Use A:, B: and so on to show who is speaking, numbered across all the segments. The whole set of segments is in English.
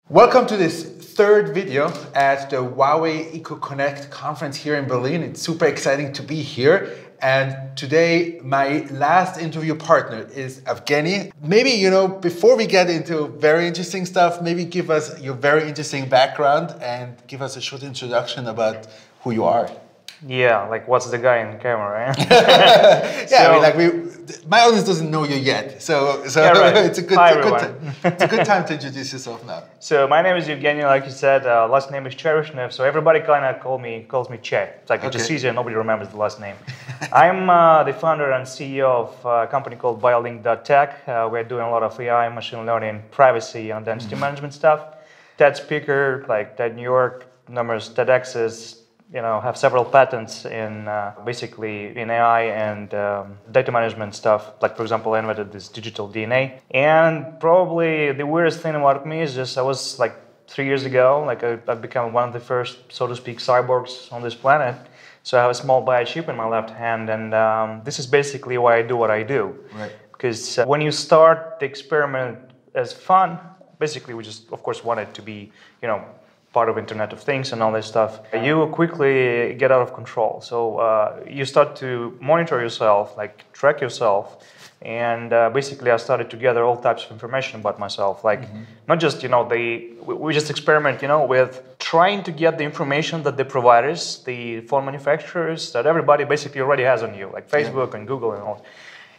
A: Welcome to this third video at the Huawei Eco-Connect conference here in Berlin. It's super exciting to be here. And today, my last interview partner is Evgeny. Maybe, before we get into very interesting stuff, maybe give us your very interesting background and give us a short introduction about who you are.
B: Yeah, like what's the guy in the camera, right?
A: My audience doesn't know you yet, so
B: yeah, right.
A: it's a good time to introduce yourself now.
B: So my name is Evgeny, like you said. Last name is Chereshnev. So everybody kind of calls me Che. It's like it's just easier. Nobody remembers the last name. I'm the founder and CEO of a company called Biolink.Tech. We're doing a lot of AI, machine learning, privacy, and identity management stuff. TED speaker, like TED New York, numerous TEDx's. Have several patents in basically in AI and data management stuff. Like, for example, I invented this digital DNA. And probably the weirdest thing about me is just I was like 3 years ago, I've become one of the first, so to speak, cyborgs on this planet. So I have a small biochip in my left hand, and this is basically why I do what I do.
A: Right.
B: Because when you start the experiment as fun, basically we just, of course, want it to be, part of Internet of Things and all this stuff, you quickly get out of control. So you start to monitor yourself, track yourself, and basically I started to gather all types of information about myself, not just, we just experiment, with trying to get the information that the providers, the phone manufacturers, that everybody basically already has on you, like Facebook and Google and all.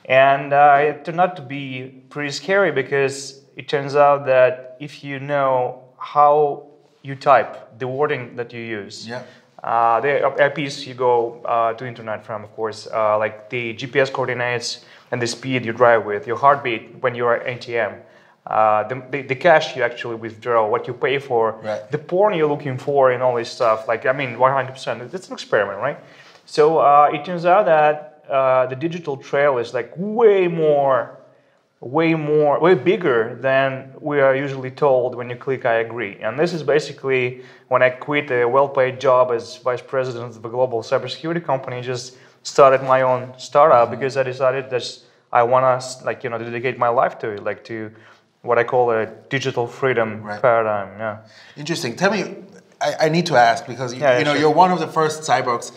B: And it turned out to be pretty scary because it turns out that if you know how you type, the wording that you use, the IPs you go to internet from, of course, like the GPS coordinates and the speed you drive with, your heartbeat when you're at ATM, the cash you actually withdraw, what you pay for, the porn you're looking for and all this stuff, 100%, it's an experiment, right? So it turns out that the digital trail is way bigger than we are usually told when you click I agree. And this is basically when I quit a well-paid job as vice president of a global cybersecurity company, just started my own startup because I decided that I want to dedicate my life to it, to what I call a digital freedom paradigm. Yeah.
A: Interesting. Tell me, I need to ask because you're one of the first cyborgs.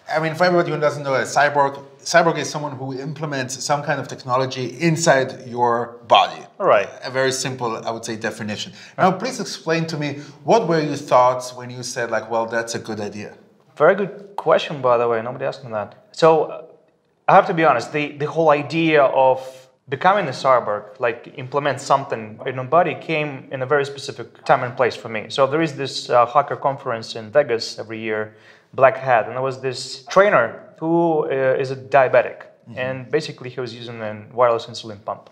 A: I mean, for everybody who doesn't know, a cyborg is someone who implements some kind of technology inside your body.
B: Right.
A: A very simple, I would say, definition. Now, please explain to me, what were your thoughts when you said, well, that's a good idea?
B: Very good question, by the way. Nobody asked me that. So, I have to be honest, the whole idea of becoming a cyborg, implement something in a body, came in a very specific time and place for me. So, there is this hacker conference in Vegas every year, Black Hat, and there was this trainer who is a diabetic, and basically he was using a wireless insulin pump.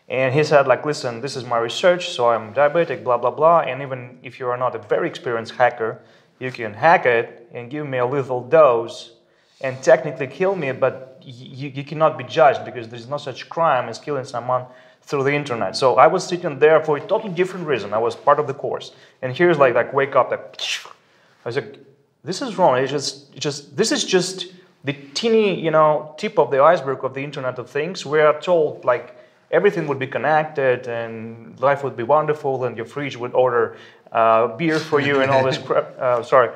B: And he said, listen, this is my research, so I'm diabetic, blah, blah, blah, and even if you are not a very experienced hacker, you can hack it and give me a lethal dose and technically kill me, but you cannot be judged because there's no such crime as killing someone through the internet. So I was sitting there for a totally different reason. I was part of the course. And here's wake up, I was like, this is wrong. This is just the teeny, tip of the iceberg of the Internet of Things. We are told everything would be connected and life would be wonderful and your fridge would order beer for you and all this crap. Sorry,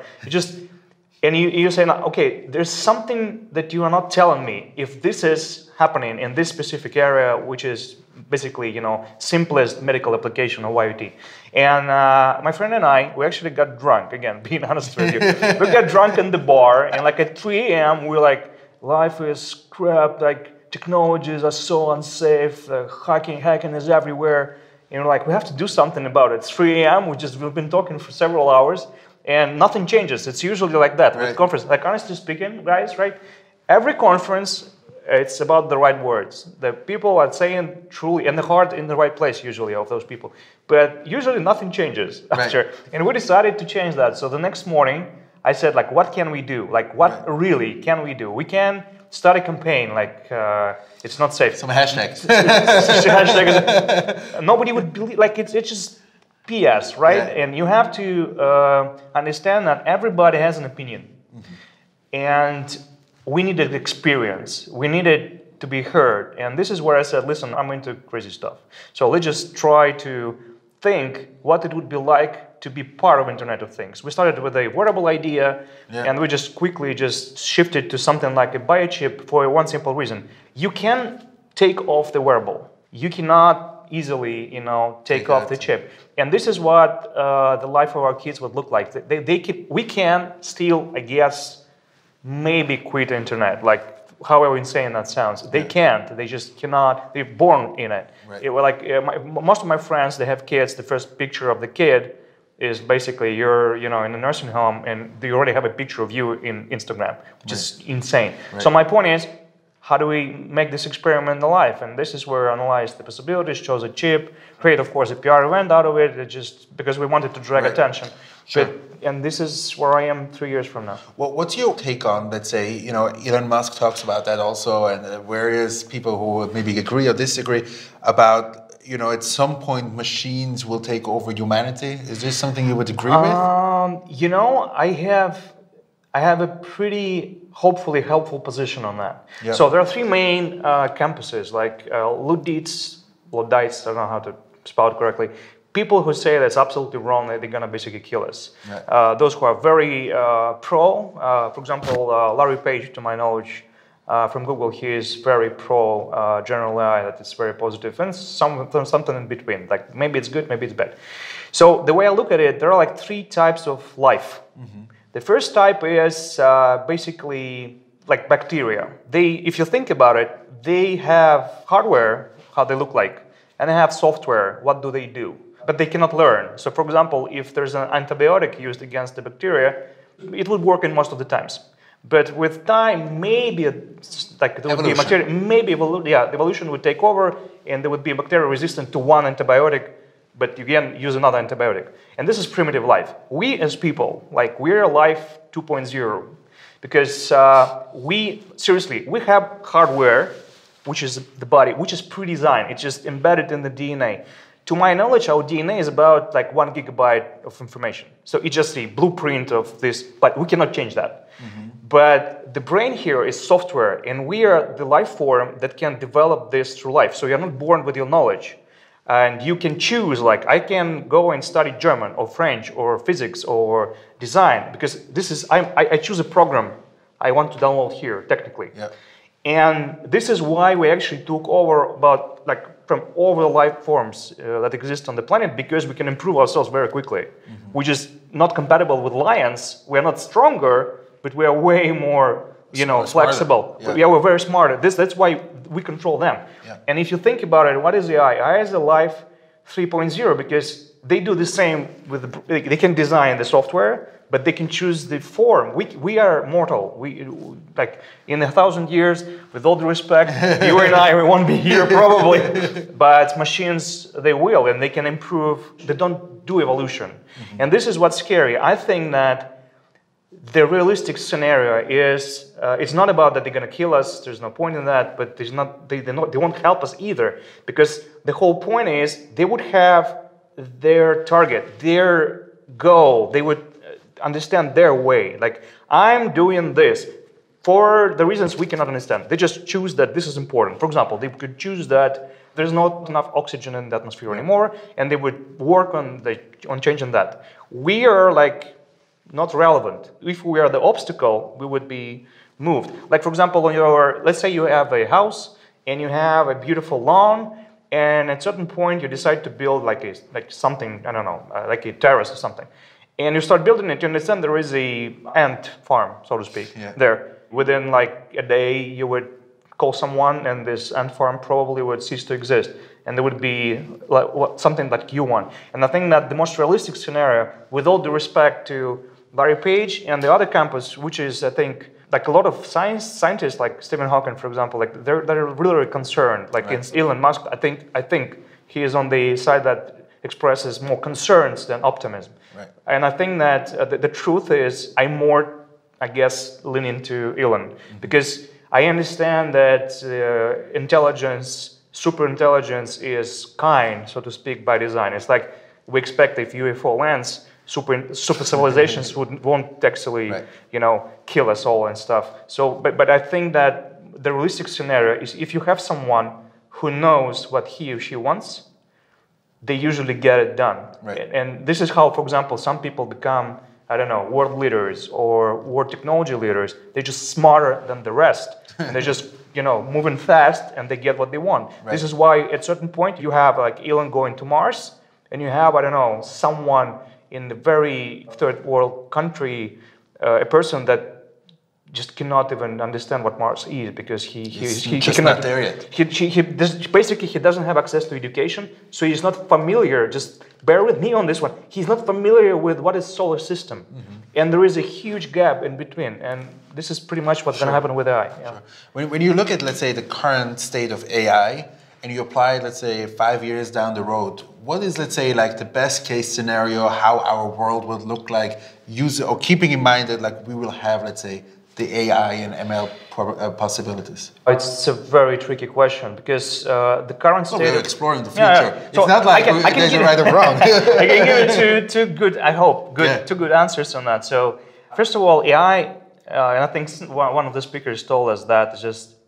B: and you say, okay, there's something that you are not telling me. If this is happening in this specific area, which is basically, simplest medical application of IoT. And my friend and I, we actually got drunk, again, being honest with you. We got drunk in the bar, and at 3 a.m., we're like, life is crap, technologies are so unsafe, hacking is everywhere. And we're like, we have to do something about it. It's 3 a.m., we've been talking for several hours, and nothing changes. It's usually like that with conference. Honestly speaking, guys, every conference, it's about the right words. The people are saying truly, and the heart in the right place usually of those people. But usually nothing changes after. And we decided to change that. So the next morning, I said, what can we do? What really can we do? We can start a campaign, it's not safe.
A: Some hashtags.
B: Nobody would believe, it's just BS, right?
A: Yeah.
B: And you have to understand that everybody has an opinion. And we needed experience. We needed to be heard. And this is where I said, listen, I'm into crazy stuff. So let's just try to think what it would be like to be part of Internet of Things. We started with a wearable idea, and we just quickly just shifted to something like a biochip for one simple reason. You can take off the wearable. You cannot easily, take off the chip. And this is what the life of our kids would look like. We can still, I guess, maybe quit the internet, like however insane that sounds. They can't. They just cannot. They're born in it. Most of my friends, they have kids. The first picture of the kid is basically you're, in a nursing home, and they already have a picture of you in Instagram, which is insane. So my point is, how do we make this experiment alive? And this is where we analyzed the possibilities, chose a chip, create, of course, a PR event out of it, just because we wanted to drag attention. And this is where I am 3 years from now.
A: Well, what's your take on, let's say, Elon Musk talks about that also, and various people who maybe agree or disagree about, at some point machines will take over humanity. Is this something you would agree with? I have a pretty hopefully helpful position on that. So there are three main campuses, like Luddites, I don't know how to spell it correctly. People who say that's absolutely wrong, that they're going to basically kill us. Those who are very pro, for example, Larry Page, to my knowledge, from Google, he is very pro general AI, that it's very positive, and something in between. Like maybe it's good, maybe it's bad. So the way I look at it, there are like three types of life. The first type is basically like bacteria. If you think about it, they have hardware, how they look like, and they have software, what do they do? But they cannot learn. So for example, if there's an antibiotic used against the bacteria, it would work in most of the times. But with time, maybe there would be material, maybe evolution would take over, and there would be a bacteria resistant to one antibiotic, but you can use another antibiotic. And this is primitive life. We as people, we're life 2.0, because we have hardware, which is the body, which is pre-designed. It's just embedded in the DNA. To my knowledge, our DNA is about 1 gigabyte of information. So it's just a blueprint of this, but we cannot change that. But the brain here is software, and we are the life form that can develop this through life. So you're not born with your knowledge. And you can choose, I can go and study German or French or physics or design, because I choose a program I want to download here, technically. And this is why we actually took over from all the life forms that exist on the planet, because we can improve ourselves very quickly. We're just not compatible with lions. We're not stronger, but we are way more, flexible. We're very smart. That's why we control them. And if you think about it, what is AI? AI is a life 3.0, because they do the same they can design the software, but they can choose the form. We are mortal. We in 1,000 years, with all due respect, you and I, we won't be here probably. But machines, they will, and they can improve. They don't do evolution. And this is what's scary. I think that the realistic scenario is, it's not about that they're going to kill us, there's no point in that, but they won't help us either, because the whole point is they would have their target, their goal, they would understand their way. I'm doing this for the reasons we cannot understand. They just choose that this is important. For example, they could choose that there's not enough oxygen in the atmosphere anymore, and they would work on changing that. We are not relevant. If we are the obstacle, we would be moved. For example, let's say you have a house and you have a beautiful lawn, and at a certain point you decide to build something, I don't know, like a terrace or something. And you start building it, you understand there is a ant farm, so to speak, there. Within a day, you would call someone, and this ant farm probably would cease to exist. And there would be something like you want. And I think that the most realistic scenario, with all due respect to Larry Page and the other campus, which is, I think, a lot of scientists, like Stephen Hawking, for example, they're really concerned. In Elon Musk, I think he is on the side that expresses more concerns than optimism. And I think that the truth is, I'm more, I guess, leaning to Elon, because I understand that intelligence, super intelligence, is kind, so to speak, by design. It's like we expect if UFO lands, super civilizations won't actually, kill us all and stuff. So, but I think that the realistic scenario is if you have someone who knows what he or she wants,
B: they usually get it done.
A: Right.
B: And this is how, for example, some people become, I don't know, world leaders or world technology leaders. They're just smarter than the rest. And they're just, moving fast and they get what they want.
A: Right.
B: This is why at a certain point you have like Elon going to Mars, and you have, I don't know, someone in the very third world country, a person that just cannot even understand what Mars is because he cannot,
A: not there yet.
B: Basically, he doesn't have access to education, so he's not familiar. Just bear with me on this one. He's not familiar with what is solar system, and there is a huge gap in between. And this is pretty much what's going to happen with AI. Yeah.
A: Sure. When you look at, let's say, the current state of AI, and you apply, let's say, 5 years down the road, what is, let's say, like the best case scenario, how our world would look like, keeping in mind that like we will have, let's say, the AI and ML possibilities?
B: It's a very tricky question because the current state...
A: we're exploring the future.
B: Yeah.
A: It's not like there's a right or wrong.
B: I can give you two good, I hope, two good answers on that. So first of all, AI, and I think one of the speakers told us that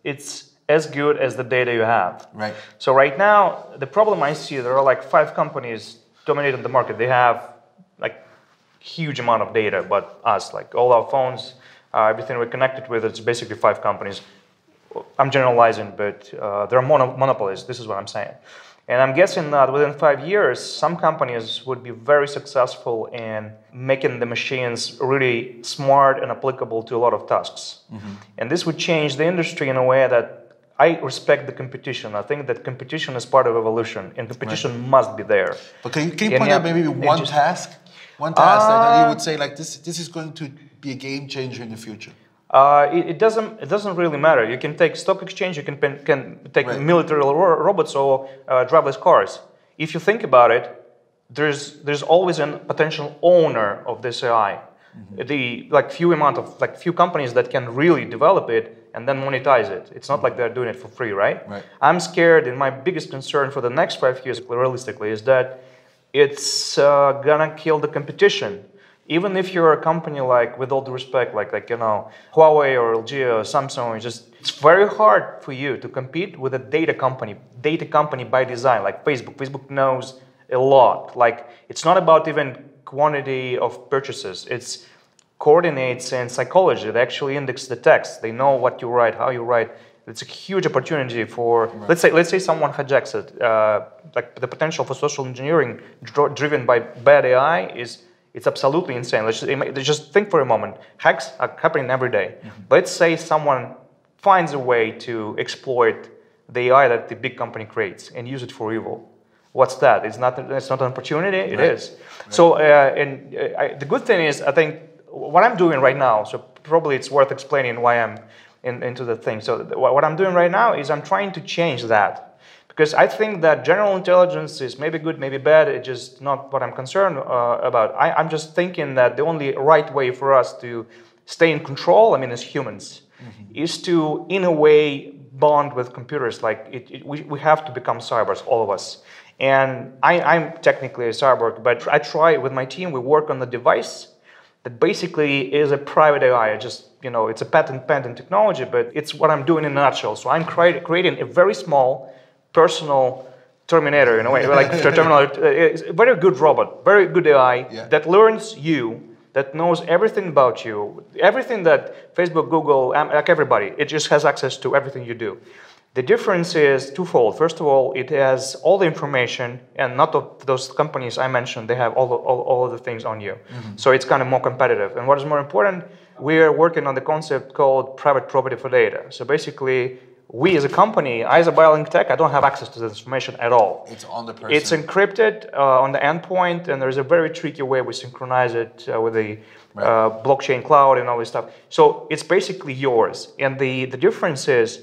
B: it's as good as the data you have.
A: Right.
B: So right now, the problem I see, there are like 5 companies dominating the market. They have like huge amount of data, but us, like all our phones, everything we're connected with, it's basically 5 companies. I'm generalizing, but they're monopolies. This is what I'm saying. And I'm guessing that within 5 years, some companies would be very successful in making the machines really smart and applicable to a lot of tasks. And this would change the industry in a way that I respect the competition. I think that competition is part of evolution, and competition must be there.
A: But can you point out maybe one task? One task that you would say like this is going to be a game changer in the future?
B: It doesn't really matter. You can take stock exchange, you can take military robots or driverless cars. If you think about it, there's always a potential owner of this AI. The few companies that can really develop it and then monetize it. It's not like they're doing it for free, right? I'm scared, and my biggest concern for the next 5 years, realistically, is that it's gonna kill the competition. Even if you're a company like, with all due respect, like Huawei or LG or Samsung, it's very hard for you to compete with a data company by design, like Facebook. Facebook knows a lot. Like, it's not about even quantity of purchases. It's coordinates and psychology. They actually index the text. They know what you write, how you write. It's a huge opportunity for, let's say someone hijacks it. Like the potential for social engineering driven by bad AI it's absolutely insane. Let's just think for a moment. Hacks are happening every day. Let's say someone finds a way to exploit the AI that the big company creates and use it for evil. What's that? It's not an opportunity. It is. So, the good thing is, I think what I'm doing right now. So probably it's worth explaining why I'm into the thing. So what I'm doing right now is I'm trying to change that, because I think that general intelligence is maybe good, maybe bad. It's just not what I'm concerned about. I'm just thinking that the only right way for us to stay in control, I mean, as humans, is to, in a way, bond with computers. Like we have to become cyborgs, all of us. And I'm technically a cyborg, but I try with my team. We work on the device that basically is a private AI. It's a patent-pending technology, but it's what I'm doing in a nutshell. So I'm creating a very small, personal Terminator in a way, like a very good robot, very good AI that learns you, that knows everything about you, everything that Facebook, Google, like everybody. It just has access to everything you do. The difference is twofold. First of all, it has all the information, and not of those companies I mentioned, they have all of the things on you. So it's kind of more competitive. And what is more important, we're working on the concept called private property for data. So basically, we as a company, I as a Biolink.Tech, I don't have access to this information at all.
A: It's on the person.
B: It's encrypted on the endpoint, and there's a very tricky way we synchronize it with the blockchain cloud and all this stuff. So it's basically yours. And the difference is,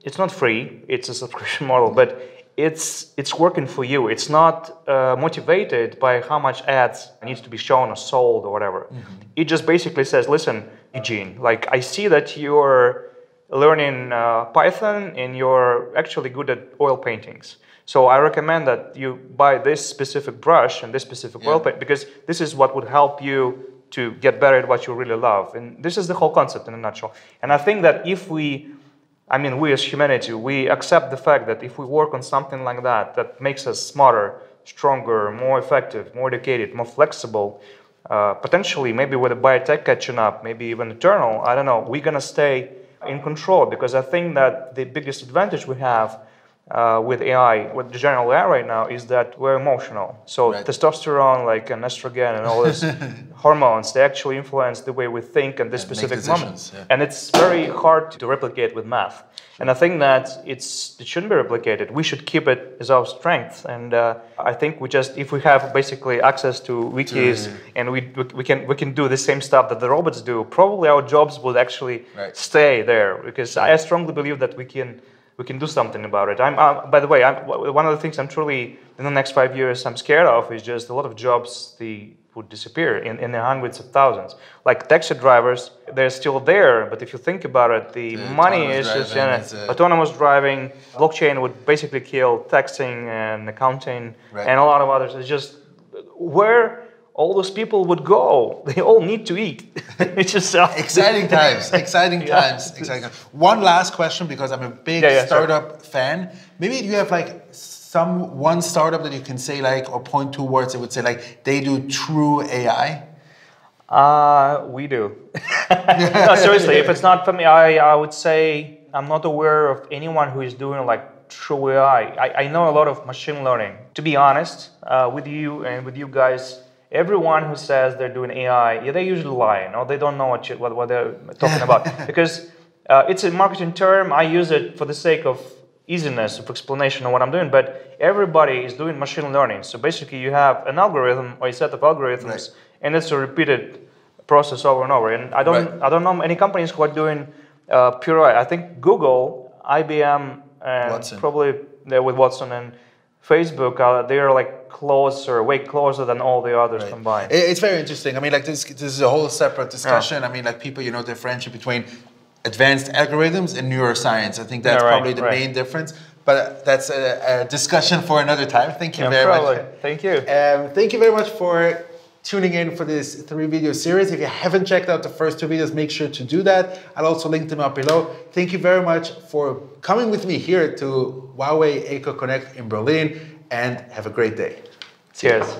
B: it's not free, it's a subscription model, but it's working for you. It's not motivated by how much ads needs to be shown or sold or whatever. It just basically says, listen, Eugene, like I see that you're learning Python and you're actually good at oil paintings. So I recommend that you buy this specific brush and this specific oil paint, because this is what would help you to get better at what you really love. And this is the whole concept in a nutshell. And I think that if we as humanity, we accept the fact that if we work on something like that, that makes us smarter, stronger, more effective, more educated, more flexible, potentially maybe with the biotech catching up, maybe even eternal, I don't know, we're going to stay in control, because I think that the biggest advantage we have with AI, with the general AI right now, is that we're emotional. So testosterone, like an estrogen and all these hormones, they actually influence the way we think at this specific moment. And it's very hard to replicate with math. And I think that it shouldn't be replicated. We should keep it as our strength. And I think if we have basically access to wikis and we can do the same stuff that the robots do, probably our jobs would actually stay there, because I strongly believe that we can do something about it. By the way, one of the things I'm truly, in the next 5 years, I'm scared of is just a lot of jobs would disappear in the hundreds of thousands. Like taxi drivers, they're still there, but if you think about it, the money is just autonomous driving. Blockchain would basically kill taxing and accounting and a lot of others. It's just where all those people would go. They all need to eat. It's just
A: exciting times. Exciting times. One last question, because I'm a big startup fan. Maybe you have like one startup that you can say like, or point towards, it would say like they do true AI.
B: We do. No, seriously, if it's not for me, I would say I'm not aware of anyone who is doing like true AI. I know a lot of machine learning. To be honest, with you and with you guys, everyone who says they're doing AI, they're usually lying, or they don't know what they're talking about. Because it's a marketing term. I use it for the sake of easiness of explanation of what I'm doing, but everybody is doing machine learning. So basically you have an algorithm or a set of algorithms, and it's a repeated process over and over. And I don't know any companies who are doing pure AI. I think Google, IBM, and
A: Watson.
B: Probably with Watson and Facebook, they are like way closer than all the others combined.
A: It's very interesting. I mean, like this is a whole separate discussion. I mean, like people, differentiate between advanced algorithms and neuroscience. I think that's probably the main difference. But that's a discussion for another time. Thank you very much.
B: Thank you.
A: Thank you very much for tuning in for this 3-video series. If you haven't checked out the first 2 videos, make sure to do that. I'll also link them up below. Thank you very much for coming with me here to Huawei Eco-Connect in Berlin, and have a great day.
B: Cheers.